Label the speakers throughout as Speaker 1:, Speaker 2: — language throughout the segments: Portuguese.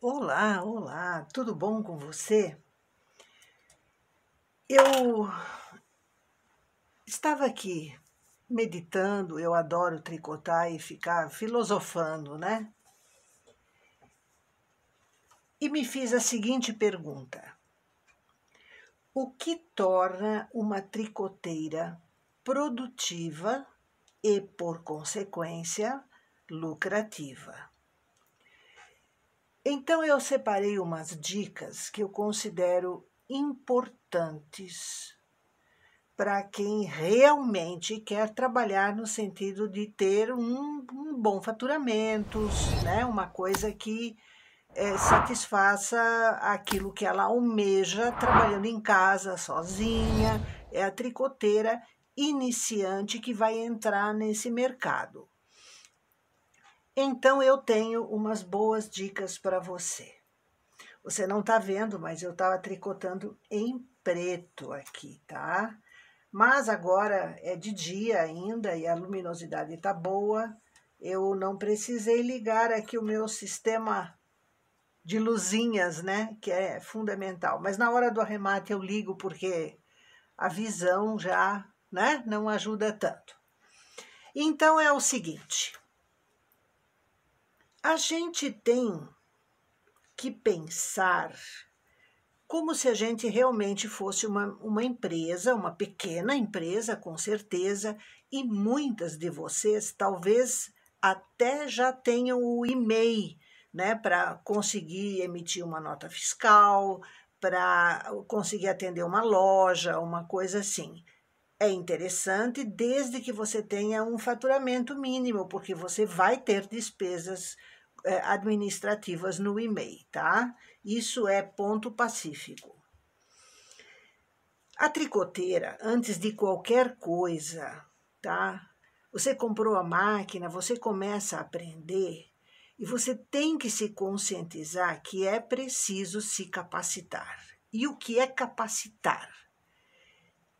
Speaker 1: Olá, olá, tudo bom com você? Eu estava aqui meditando, eu adoro tricotar e ficar filosofando, né? E me fiz a seguinte pergunta: o que torna uma tricoteira produtiva e, por consequência, lucrativa? Então eu separei umas dicas que eu considero importantes para quem realmente quer trabalhar no sentido de ter um bom faturamento, né? Uma coisa que satisfaça aquilo que ela almeja trabalhando em casa, sozinha, é a tricoteira iniciante que vai entrar nesse mercado. Então eu tenho umas boas dicas para você. Você não está vendo, mas eu estava tricotando em preto aqui, tá? Mas agora é de dia ainda e a luminosidade está boa. Eu não precisei ligar aqui o meu sistema de luzinhas, né? Que é fundamental. Mas na hora do arremate eu ligo porque a visão já, né? Não ajuda tanto. Então é o seguinte: a gente tem que pensar como se a gente realmente fosse uma empresa, uma pequena empresa, com certeza, e muitas de vocês talvez até já tenham o e-mail, né, para conseguir emitir uma nota fiscal, para conseguir atender uma loja, uma coisa assim. É interessante desde que você tenha um faturamento mínimo, porque você vai ter despesas administrativas no e-mail, tá? Isso é ponto pacífico. A tricoteira, antes de qualquer coisa, tá? Você comprou a máquina, você começa a aprender e você tem que se conscientizar que é preciso se capacitar. E o que é capacitar?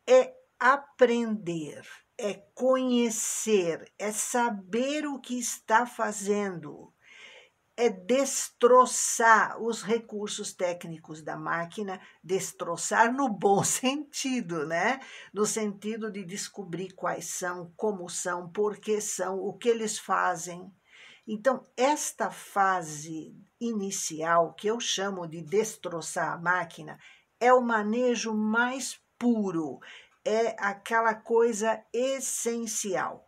Speaker 1: É aprender, é conhecer, é saber o que está fazendo, é destroçar os recursos técnicos da máquina, destroçar no bom sentido, né? No sentido de descobrir quais são, como são, por que são, o que eles fazem. Então, esta fase inicial, que eu chamo de destroçar a máquina, é o manejo mais puro, é aquela coisa essencial.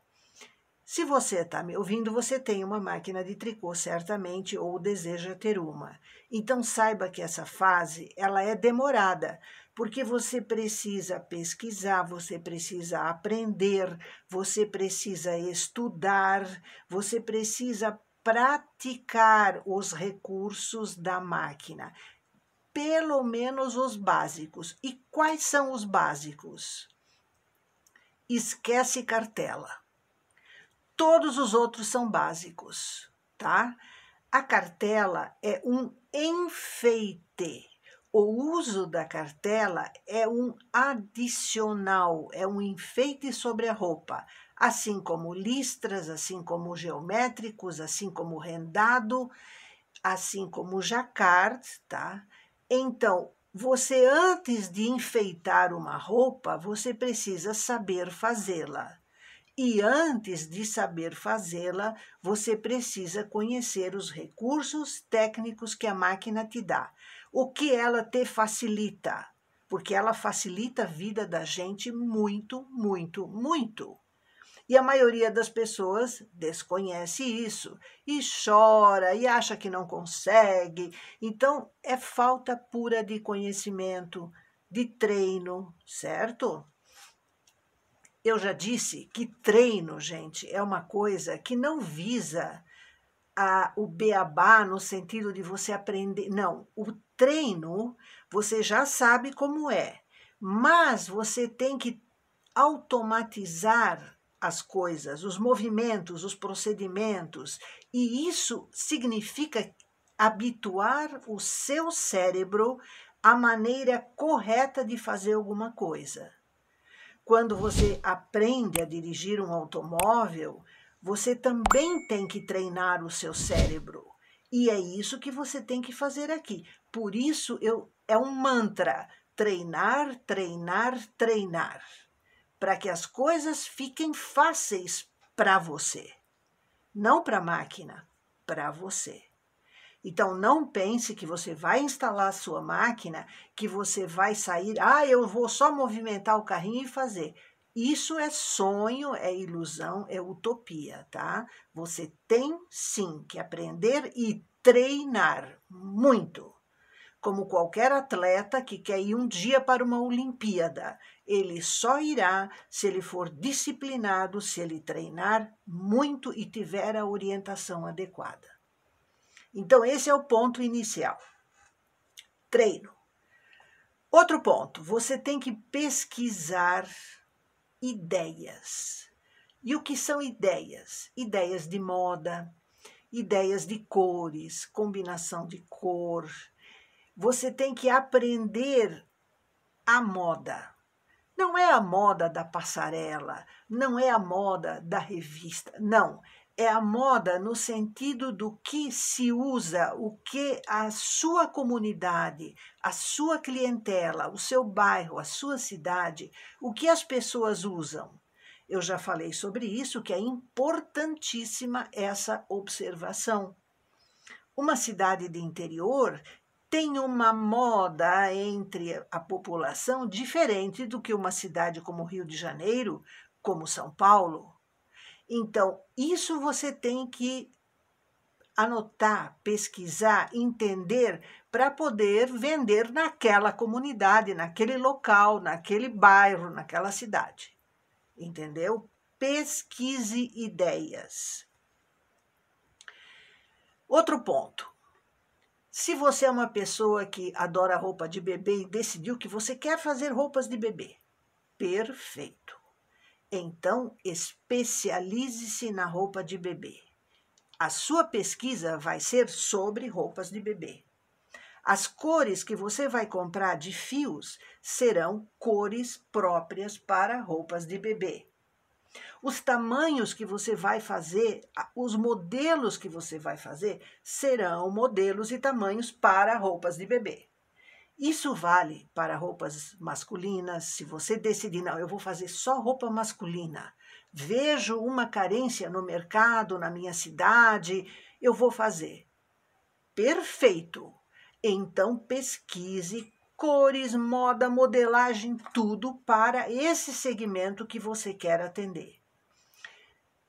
Speaker 1: Se você está me ouvindo, você tem uma máquina de tricô, certamente, ou deseja ter uma. Então, saiba que essa fase, ela é demorada, porque você precisa pesquisar, você precisa aprender, você precisa estudar, você precisa praticar os recursos da máquina, pelo menos os básicos. E quais são os básicos? Esquece cartela. Todos os outros são básicos, tá? A cartela é um enfeite. O uso da cartela é um adicional, é um enfeite sobre a roupa, assim como listras, assim como geométricos, assim como rendado, assim como jacquard, tá? Então, você antes de enfeitar uma roupa, você precisa saber fazê-la. E antes de saber fazê-la, você precisa conhecer os recursos técnicos que a máquina te dá. O que ela te facilita? Porque ela facilita a vida da gente muito, muito, muito. E a maioria das pessoas desconhece isso e chora e acha que não consegue. Então, é falta pura de conhecimento, de treino, certo? Eu já disse que treino, gente, é uma coisa que não visa o beabá no sentido de você aprender. Não, o treino você já sabe como é, mas você tem que automatizar as coisas, os movimentos, os procedimentos, e isso significa habituar o seu cérebro à maneira correta de fazer alguma coisa. Quando você aprende a dirigir um automóvel, você também tem que treinar o seu cérebro. E é isso que você tem que fazer aqui. Por isso, é um mantra: treinar, treinar, treinar, para que as coisas fiquem fáceis para você. Não para a máquina, para você. Então, não pense que você vai instalar a sua máquina, que você vai sair, eu vou só movimentar o carrinho e fazer. Isso é sonho, é ilusão, é utopia, tá? Você tem sim que aprender e treinar muito. Como qualquer atleta que quer ir um dia para uma Olimpíada, ele só irá se ele for disciplinado, se ele treinar muito e tiver a orientação adequada. Então, esse é o ponto inicial. Treino. Outro ponto, você tem que pesquisar ideias. E o que são ideias? Ideias de moda, ideias de cores, combinação de cor. Você tem que aprender a moda. Não é a moda da passarela, não é a moda da revista, não. É a moda no sentido do que se usa, o que a sua comunidade, a sua clientela, o seu bairro, a sua cidade, o que as pessoas usam. Eu já falei sobre isso, que é importantíssima essa observação. Uma cidade de interior tem uma moda entre a população diferente do que uma cidade como Rio de Janeiro, como São Paulo. Então, isso você tem que anotar, pesquisar, entender para poder vender naquela comunidade, naquele local, naquele bairro, naquela cidade. Entendeu? Pesquise ideias. Outro ponto. Se você é uma pessoa que adora roupa de bebê e decidiu que você quer fazer roupas de bebê, perfeito. Então, especialize-se na roupa de bebê. A sua pesquisa vai ser sobre roupas de bebê. As cores que você vai comprar de fios serão cores próprias para roupas de bebê. Os tamanhos que você vai fazer, os modelos que você vai fazer, serão modelos e tamanhos para roupas de bebê. Isso vale para roupas masculinas. Se você decidir, não, eu vou fazer só roupa masculina, vejo uma carência no mercado, na minha cidade, eu vou fazer. Perfeito! Então pesquise cores, moda, modelagem, tudo para esse segmento que você quer atender.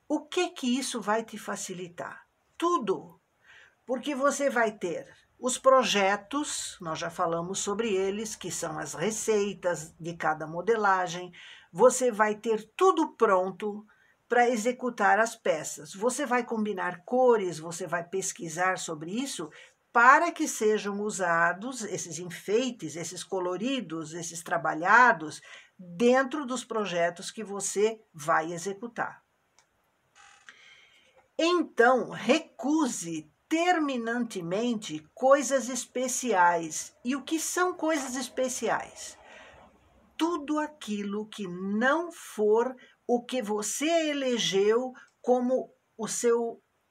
Speaker 1: O que isso vai te facilitar? Tudo, porque você vai ter os projetos, nós já falamos sobre eles, que são as receitas de cada modelagem, você vai ter tudo pronto para executar as peças. Você vai combinar cores, você vai pesquisar sobre isso, para que sejam usados esses enfeites, esses coloridos, esses trabalhados, dentro dos projetos que você vai executar. Então, recuse terminantemente coisas especiais. E o que são coisas especiais? Tudo aquilo que não for o que você elegeu como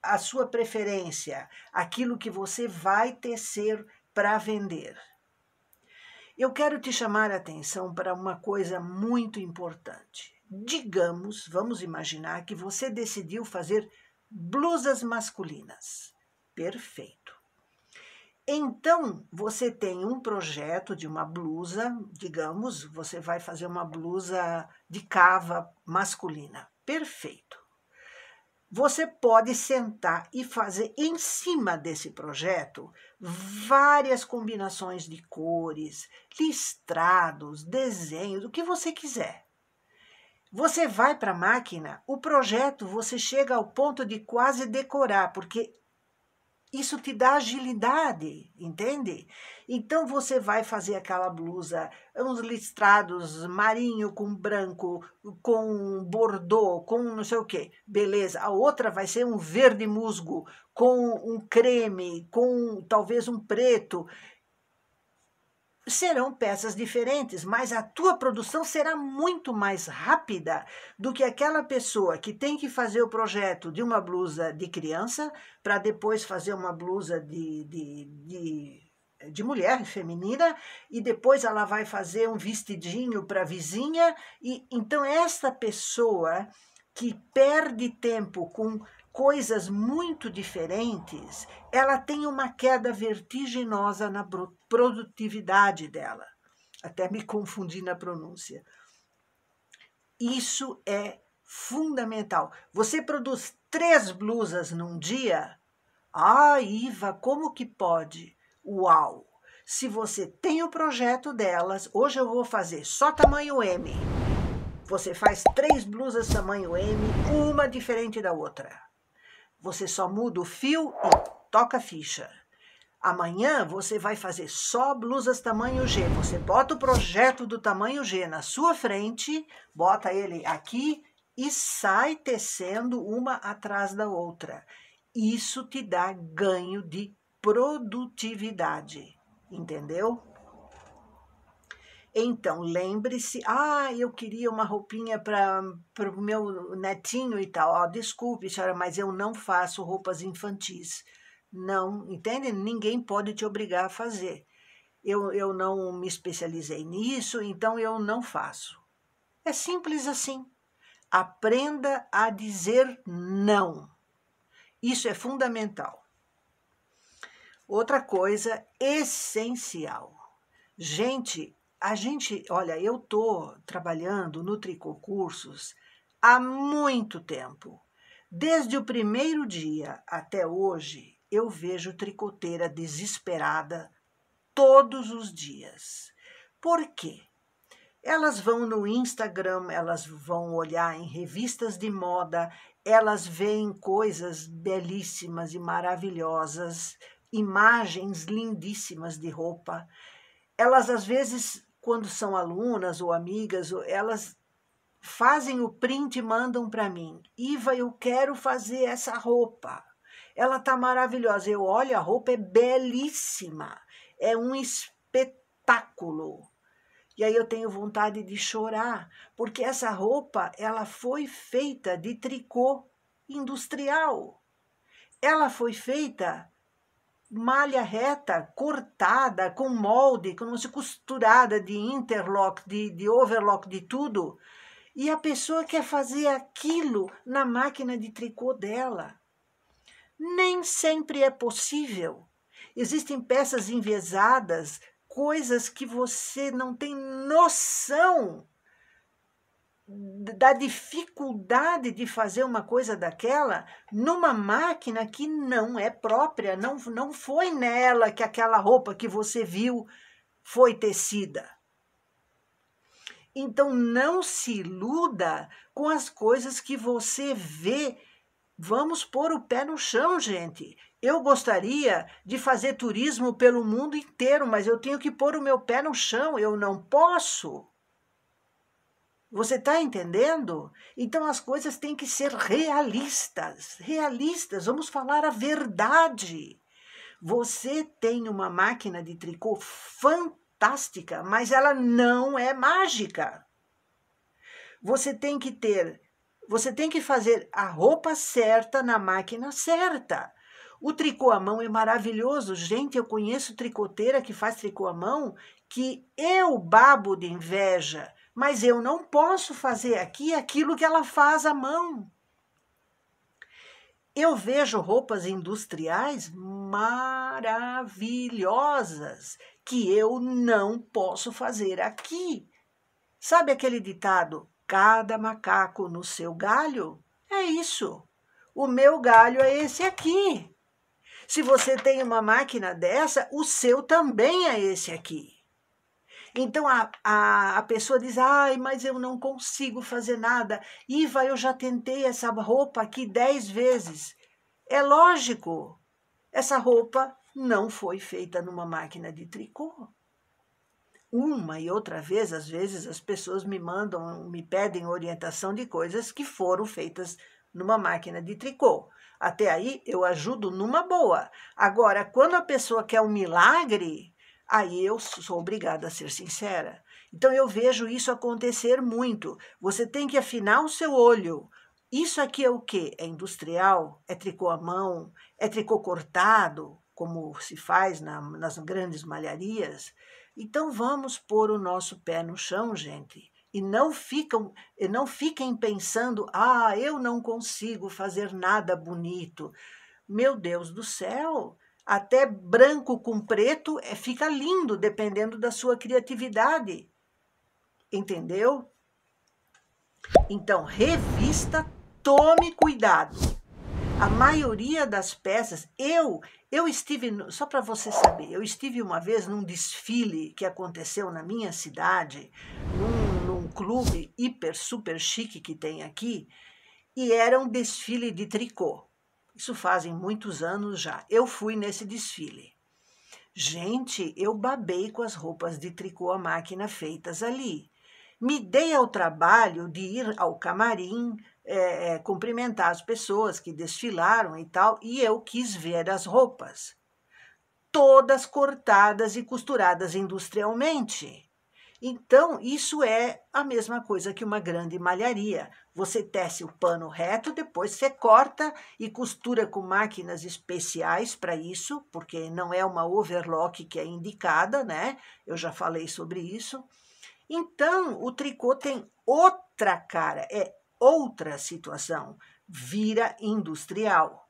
Speaker 1: a sua preferência, aquilo que você vai tecer para vender. Eu quero te chamar a atenção para uma coisa muito importante. Digamos, vamos imaginar que você decidiu fazer blusas masculinas. Perfeito. Então, você tem um projeto de uma blusa, digamos, você vai fazer uma blusa de cava masculina. Perfeito. Você pode sentar e fazer em cima desse projeto várias combinações de cores, listrados, desenhos, o que você quiser. Você vai para a máquina, o projeto você chega ao ponto de quase decorar, porque isso te dá agilidade, entende? Então você vai fazer aquela blusa, uns listrados marinho com branco, com bordô, com não sei o quê. Beleza, a outra vai ser um verde musgo, com um creme, com talvez um preto. serão peças diferentes, mas a tua produção será muito mais rápida do que aquela pessoa que tem que fazer o projeto de uma blusa de criança para depois fazer uma blusa de mulher feminina e depois ela vai fazer um vestidinho para a vizinha. E então esta pessoa que perde tempo com coisas muito diferentes, ela tem uma queda vertiginosa na produtividade dela. Até me confundi na pronúncia. Isso é fundamental. Você produz 3 blusas num dia? Ah, Iva, como que pode? Uau! Se você tem o projeto delas, hoje eu vou fazer só tamanho M. Você faz 3 blusas tamanho M, uma diferente da outra. Você só muda o fio e toca a ficha. Amanhã você vai fazer só blusas tamanho G. Você bota o projeto do tamanho G na sua frente, bota ele aqui e sai tecendo uma atrás da outra. Isso te dá ganho de produtividade, entendeu? Então, lembre-se, eu queria uma roupinha para o meu netinho e tal. Desculpe, senhora, mas eu não faço roupas infantis. Não, entende? Ninguém pode te obrigar a fazer. Eu não me especializei nisso, então eu não faço. É simples assim. Aprenda a dizer não. Isso é fundamental. Outra coisa essencial. Olha, eu estou trabalhando no Tricô Cursos há muito tempo. Desde o primeiro dia até hoje, eu vejo tricoteira desesperada todos os dias. Por quê? Elas vão no Instagram, elas vão olhar em revistas de moda, elas veem coisas belíssimas e maravilhosas, imagens lindíssimas de roupa. Elas, às vezes, quando são alunas ou amigas, elas fazem o print e mandam para mim. Iva, eu quero fazer essa roupa. Ela está maravilhosa. Eu olho, a roupa é belíssima. É um espetáculo. E aí eu tenho vontade de chorar, porque essa roupa, ela foi feita de tricô industrial. Ela foi feita malha reta, cortada, com molde, como se costurada de interlock, de overlock, de tudo. E a pessoa quer fazer aquilo na máquina de tricô dela. Nem sempre é possível. Existem peças enviesadas, coisas que você não tem noção da dificuldade de fazer uma coisa daquela numa máquina que não é própria, não foi nela que aquela roupa que você viu foi tecida. Então não se iluda com as coisas que você vê. Vamos pôr o pé no chão, gente. Eu gostaria de fazer turismo pelo mundo inteiro, mas eu tenho que pôr o meu pé no chão, eu não posso. Você está entendendo? Então as coisas têm que ser realistas. Realistas, vamos falar a verdade. Você tem uma máquina de tricô fantástica, mas ela não é mágica. Você tem que fazer a roupa certa na máquina certa. O tricô à mão é maravilhoso. Gente, eu conheço tricoteira que faz tricô à mão que eu babo de inveja, mas eu não posso fazer aqui aquilo que ela faz à mão. Eu vejo roupas industriais maravilhosas que eu não posso fazer aqui. Sabe aquele ditado, cada macaco no seu galho? É isso. O meu galho é esse aqui. Se você tem uma máquina dessa, o seu também é esse aqui. Então a pessoa diz, mas eu não consigo fazer nada. Iva, eu já tentei essa roupa aqui 10 vezes. É lógico, essa roupa não foi feita numa máquina de tricô. Uma e outra vez, às vezes, as pessoas me pedem orientação de coisas que foram feitas numa máquina de tricô. Até aí, eu ajudo numa boa. Agora, quando a pessoa quer um milagre, Aí eu sou obrigada a ser sincera. Então eu vejo isso acontecer muito. Você tem que afinar o seu olho. Isso aqui é o quê? É industrial? É tricô à mão? É tricô cortado, como se faz nas grandes malharias? Então vamos pôr o nosso pé no chão, gente. E não fiquem pensando, eu não consigo fazer nada bonito. Meu Deus do céu, até branco com preto fica lindo, dependendo da sua criatividade. Entendeu? Então, revista, tome cuidado. A maioria das peças, eu estive, só para você saber, eu estive uma vez num desfile que aconteceu na minha cidade, num clube hiper, super chique que tem aqui, e era um desfile de tricô. Isso fazem muitos anos já. Eu fui nesse desfile. Gente, eu babei com as roupas de tricô à máquina feitas ali. Me dei ao trabalho de ir ao camarim, cumprimentar as pessoas que desfilaram e tal, e eu quis ver as roupas. Todas cortadas e costuradas industrialmente. Então, isso é a mesma coisa que uma grande malharia. Você tece o pano reto, depois você corta e costura com máquinas especiais para isso, porque não é uma overlock que é indicada, né? Eu já falei sobre isso. Então, o tricô tem outra cara, é outra situação, vira industrial.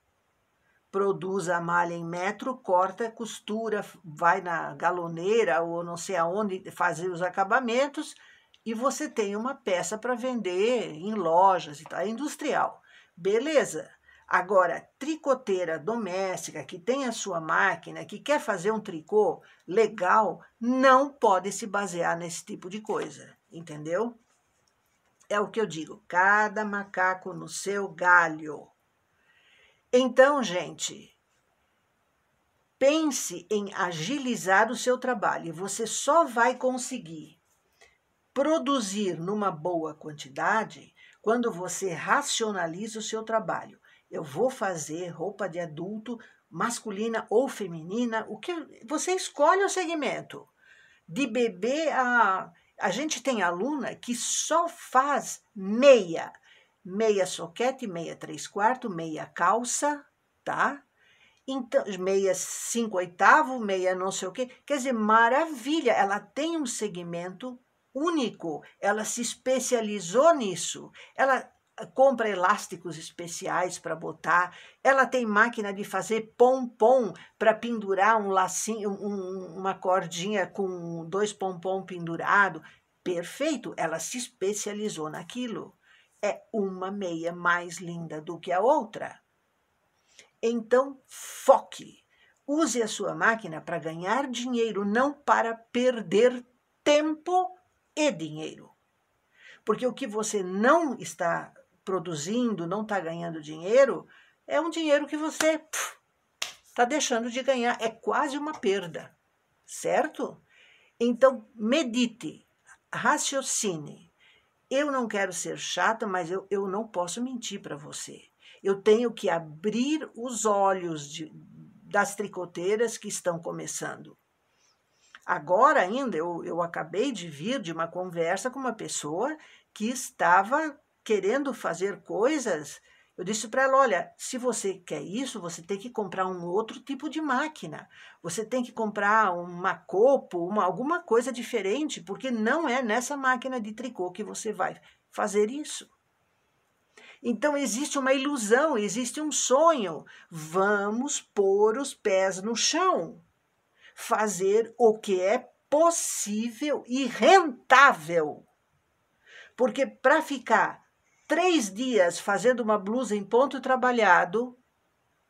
Speaker 1: Produz a malha em metro, corta, costura, vai na galoneira ou não sei aonde fazer os acabamentos e você tem uma peça para vender em lojas e tal, é industrial. Beleza. Agora, tricoteira doméstica, que tem a sua máquina, que quer fazer um tricô legal, não pode se basear nesse tipo de coisa, entendeu? É o que eu digo, cada macaco no seu galho. Então, gente, pense em agilizar o seu trabalho e você só vai conseguir produzir numa boa quantidade quando você racionaliza o seu trabalho. Eu vou fazer roupa de adulto, masculina ou feminina, o que você escolhe o segmento. De bebê a gente tem aluna que só faz meia soquete, meia 3/4, meia calça, tá? Então, meia 5/8, meia não sei o quê. Quer dizer, maravilha, ela tem um segmento único, ela se especializou nisso. Ela compra elásticos especiais para botar, ela tem máquina de fazer pompom para pendurar um lacinho, uma cordinha com 2 pompom pendurado. Perfeito, ela se especializou naquilo. É uma meia mais linda do que a outra. Então, foque. Use a sua máquina para ganhar dinheiro, não para perder tempo e dinheiro. Porque o que você não está produzindo, não está ganhando dinheiro, é um dinheiro que você está deixando de ganhar. É quase uma perda, certo? Então, medite, raciocine. Eu não quero ser chata, mas eu não posso mentir para você. Eu tenho que abrir os olhos das tricoteiras que estão começando. Agora ainda, eu acabei de vir de uma conversa com uma pessoa que estava querendo fazer coisas. Eu disse para ela, olha, se você quer isso, você tem que comprar um outro tipo de máquina. Você tem que comprar uma copo, alguma coisa diferente, porque não é nessa máquina de tricô que você vai fazer isso. Então, existe uma ilusão, existe um sonho. Vamos pôr os pés no chão. Fazer o que é possível e rentável. Porque para ficar 3 dias fazendo uma blusa em ponto trabalhado,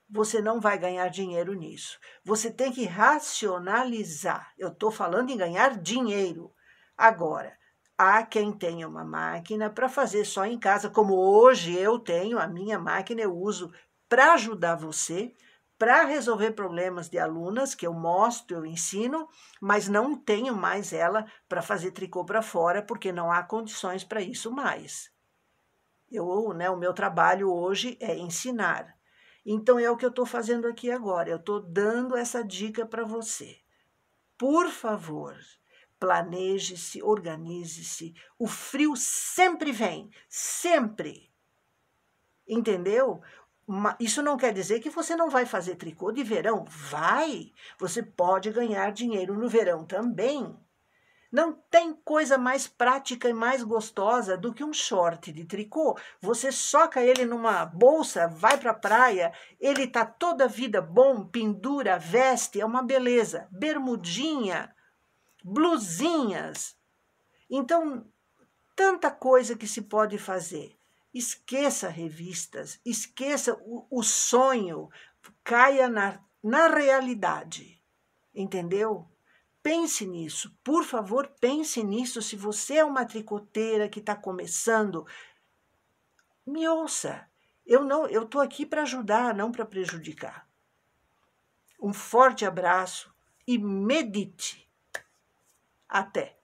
Speaker 1: você não vai ganhar dinheiro nisso. Você tem que racionalizar. Eu estou falando em ganhar dinheiro. Agora, há quem tenha uma máquina para fazer só em casa, como hoje eu tenho, a minha máquina eu uso para ajudar você, para resolver problemas de alunas, que eu mostro, eu ensino, mas não tenho mais ela para fazer tricô para fora, porque não há condições para isso mais. O meu trabalho hoje é ensinar. Então, é o que eu estou fazendo aqui agora. Eu estou dando essa dica para você. por favor, planeje-se, organize-se. O frio sempre vem, sempre. Entendeu? Isso não quer dizer que você não vai fazer tricô de verão. Vai! Você pode ganhar dinheiro no verão também. Não tem coisa mais prática e mais gostosa do que um short de tricô. Você soca ele numa bolsa, vai para a praia, ele tá toda a vida bom, pendura, veste, é uma beleza. Bermudinha, blusinhas. Então, tanta coisa que se pode fazer. Esqueça revistas, esqueça o sonho, caia na realidade, entendeu? Pense nisso, por favor, pense nisso. Se você é uma tricoteira que está começando, me ouça. Eu estou aqui para ajudar, não para prejudicar. Um forte abraço e medite. Até!